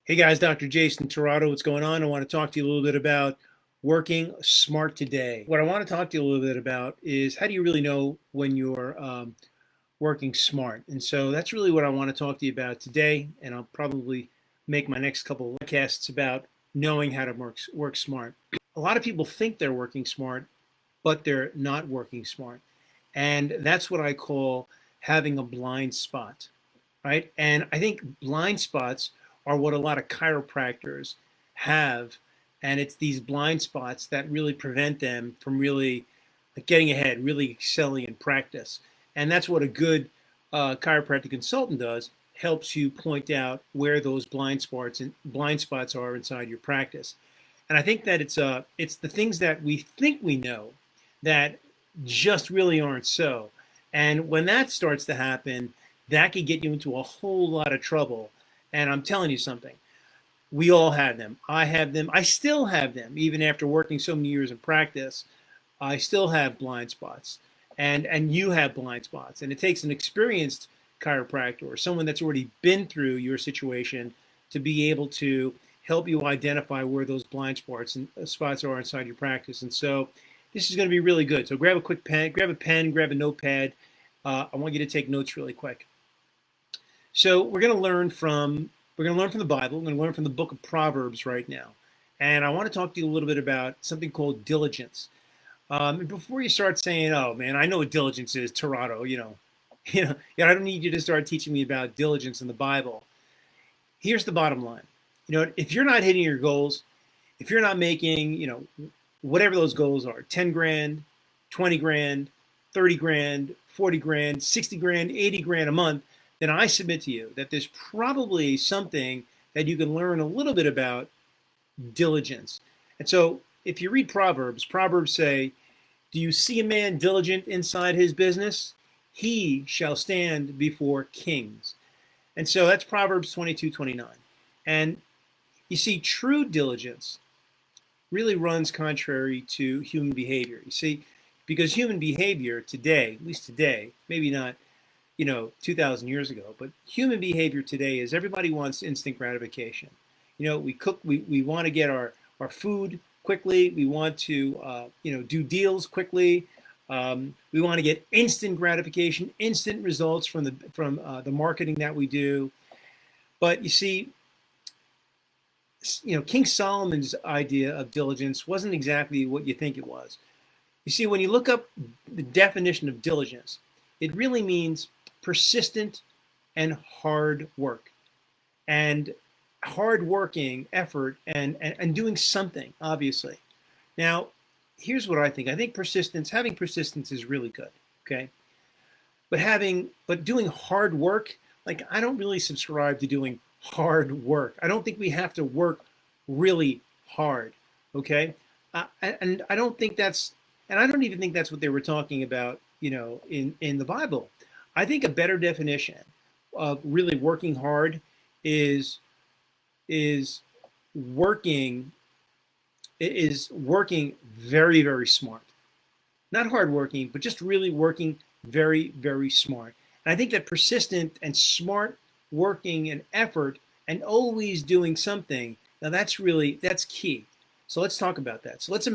Hey guys, Dr. Jason Torado, what's going on? I want to talk to you a little bit about working smart today. What I want to talk to you a little bit about is how do you really know when you're working smart? And so that's really what I want to talk to you about today. And I'll probably make my next couple of podcasts about knowing how to work smart. A lot of people think they're working smart, but they're not working smart. And that's what I call having a blind spot, right? And I think blind spots are what a lot of chiropractors have. And it's these blind spots that really prevent them from really getting ahead, really excelling in practice. And that's what a good chiropractic consultant does, helps you point out where those blind spots are inside your practice. And I think that it's the things that we think we know that just really aren't so. And when that starts to happen, that could get you into a whole lot of trouble. And I'm telling you something, we all have them. I have them. I still have them, even after working so many years in practice. I still have blind spots, and you have blind spots. And it takes an experienced chiropractor or someone that's already been through your situation to be able to help you identify where those blind spots are inside your practice. And so this is going to be really good. So grab a quick pen, grab a notepad. I want you to take notes really quick. So we're going to learn from the Bible. We're going to learn from the book of Proverbs right now. And I want to talk to you a little bit about something called diligence. And before you start saying, "Oh man, I know what diligence is, Toronto," I don't need you to start teaching me about diligence in the Bible. Here's the bottom line. If you're not hitting your goals, if you're not making, whatever those goals are, 10 grand, 20 grand, 30 grand, 40 grand, 60 grand, 80 grand a month, then I submit to you that there's probably something that you can learn a little bit about diligence. And so if you read Proverbs say, "Do you see a man diligent inside his business? He shall stand before kings." And so that's Proverbs 22:29. And you see, true diligence really runs contrary to human behavior. You see, because human behavior today, at least today, maybe not 2,000 years ago, but human behavior today is everybody wants instant gratification. We cook, we want to get our food quickly. We want to, do deals quickly. We want to get instant gratification, instant results from the marketing that we do. But you see, King Solomon's idea of diligence wasn't exactly what you think it was. You see, when you look up the definition of diligence, it really means persistent and hard work. And hard working effort and doing something, obviously. Now, here's what I think. I think having persistence is really good. Okay. But doing hard work, like I don't really subscribe to doing hard work. I don't think we have to work really hard. Okay. And I don't think and I don't even think that's what they were talking about, in the Bible. I think a better definition of really working hard is is working working very, very smart. Not hardworking, but just really working very, very smart. And I think that persistent and smart working and effort and always doing something, now that's key. So let's talk about that. So let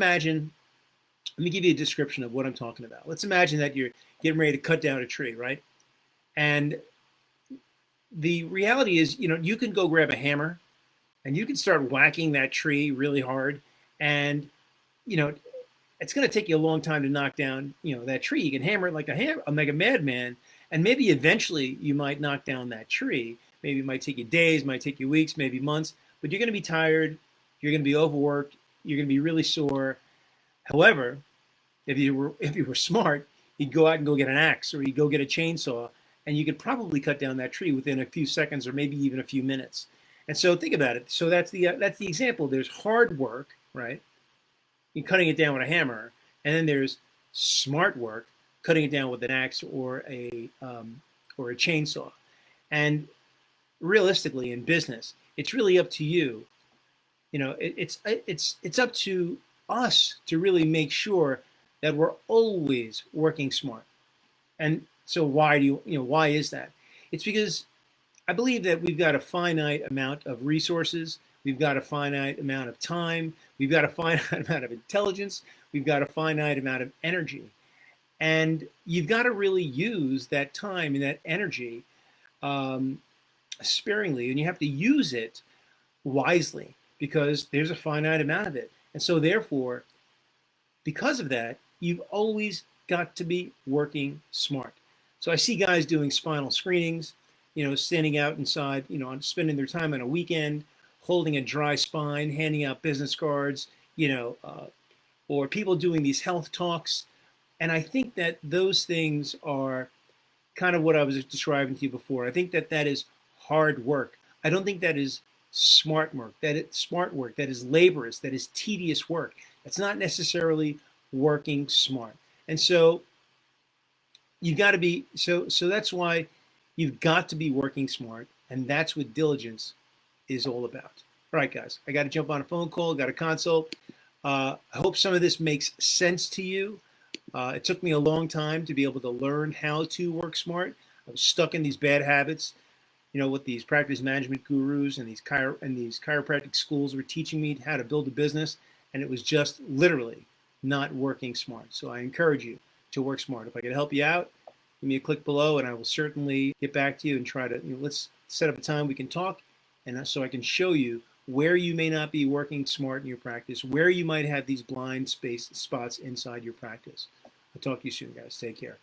me give you a description of what I'm talking about. Let's imagine that you're getting ready to cut down a tree, right? And the reality is, you can go grab a hammer and you can start whacking that tree really hard. And, you know, it's going to take you a long time to knock down, that tree. You can hammer it like a madman. And maybe eventually you might knock down that tree. Maybe it might take you days, might take you weeks, maybe months, but you're going to be tired. You're going to be overworked. You're going to be really sore. However, if you were smart, you'd go out and go get an axe or you'd go get a chainsaw, and you could probably cut down that tree within a few seconds or maybe even a few minutes. And so think about it. So that's the example. There's hard work, right? You're cutting it down with a hammer, and then there's smart work, cutting it down with an axe or a chainsaw. And realistically, in business, it's really up to you. It's up to us to really make sure that we're always working smart. And so why is that? It's because I believe that we've got a finite amount of resources, we've got a finite amount of time, we've got a finite amount of intelligence, we've got a finite amount of energy. And you've got to really use that time and that energy um, sparingly, and you have to use it wisely because there's a finite amount of it. And so, therefore, because of that, you've always got to be working smart. So I see guys doing spinal screenings, standing out inside, spending their time on a weekend, holding a dry spine, handing out business cards, or people doing these health talks. And I think that those things are kind of what I was describing to you before. I think that that is hard work. I don't think that is smart work. That it's smart work. That is laborious. That is tedious work. It's not necessarily working smart. And so you've got to be so that's why you've got to be working smart, and that's what diligence is all about. All right, guys, I got to jump on a phone call, got a consult. I hope some of this makes sense to you. It took me a long time to be able to learn how to work smart. I was stuck in these bad habits, what these practice management gurus and these chiropractic schools were teaching me how to build a business, and it was just literally not working smart. So I encourage you to work smart. If I can help you out, give me a click below, and I will certainly get back to you and try to, let's set up a time we can talk, and so I can show you where you may not be working smart in your practice, where you might have these blind space spots inside your practice. I'll talk to you soon, guys. Take care.